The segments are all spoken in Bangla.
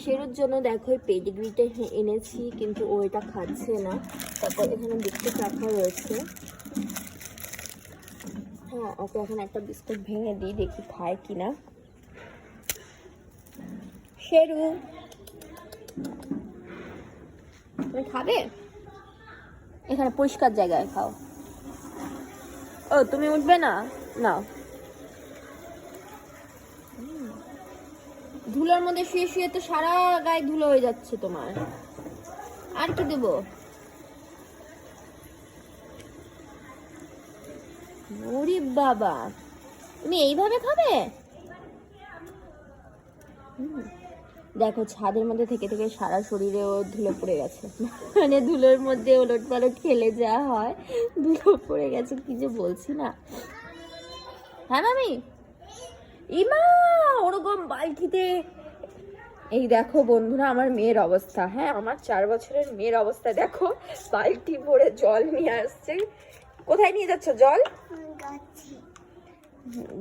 শেরুর জন্য দেখো পেডিগ্রিটা এনেছি, কিন্তু ও এটা খাচ্ছে না। তারপর এখানে বিস্কুট রাখা রয়েছে। হ্যাঁ, ওকে এখন একটা বিস্কুট ভেঙে দিই, দেখি খায় কিনা। শেরু, তুমি খাবে? এখানে পরিষ্কার জায়গায় খাও। ও তুমি উঠবে না? নাও। ধুলোর মধ্যে শুয়ে শুয়ে তো সারা গায়ে ধুলো হয়ে যাচ্ছে তোমার। আর কি দেবো? ওরে বাবা, তুমি এইভাবে খাবে? দেখো ছাদের মধ্যে থেকে থেকে সারা শরীরেও ধুলো পড়ে গেছে, মানে ধুলোর মধ্যে ওলট পালট খেলে যা হয়, ধুলো পড়ে গেছে, কি যে বলছি না। হ্যাঁ মামি, ইমা ওরকম বালতিতে। এই দেখো বন্ধুরা আমার মেয়ের অবস্থা, হ্যাঁ আমার 4 বছরের মেয়ের অবস্থা দেখো, বালতি ভরে জল নিয়ে আসছে। কোথায় নিয়ে যাচ্ছ জল?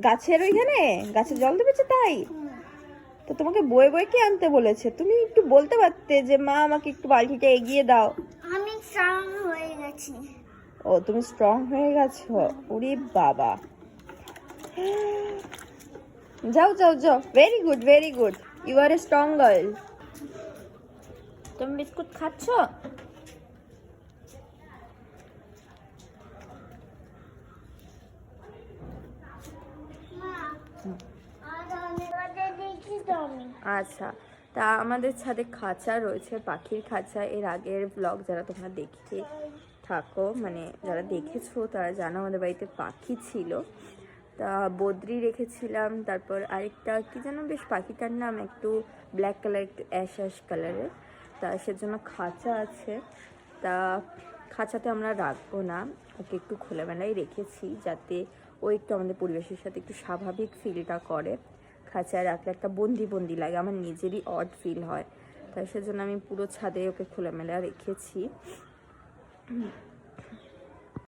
গাছের ওইখানে গাছে জল দেবেছে তাই? তো তোমাকে বয়ে বয়ে কে আনতে বলেছে? তুমি একটু বলতে পারতে যে মা আমাকে একটু বালতিটা এগিয়ে দাও। আমি স্ট্রং হয়ে গেছি। ও তুমি স্ট্রং হয়ে গেছো? ওরে বাবা, যাও যাও যাও, very good very good, you are a strong girl. তুমি বিস্কুট খাচ্ছ? আচ্ছা, তা আমাদের ছাদে খাঁচা রয়েছে, পাখির খাঁচা। এর আগের ব্লগ যারা তোমরা দেখে থাকো, মানে যারা দেখেছো তারা জানো আমাদের বাড়িতে পাখি ছিল। তা বদ্রি রেখেছিলাম, তারপর আরেকটা কি যেন বেশ পাখিটার নাম একটু ব্ল্যাক কালার, একটু অ্যাশ অ্যাশ কালারের। তা সেজন্য খাঁচা আছে। তা খাঁচাতে আমরা রাখবো না, ওকে একটু খোলামেলাই রেখেছি যাতে ও একটু আমাদের পরিবেশের সাথে একটু স্বাভাবিক ফিলটা করে। খাঁচায় রাখলে একটা বন্দি বন্দি লাগে, আমার নিজেরই অড ফিল হয়, তাই সেজন্য আমি পুরো ছাদে ওকে খোলামেলা রেখেছি।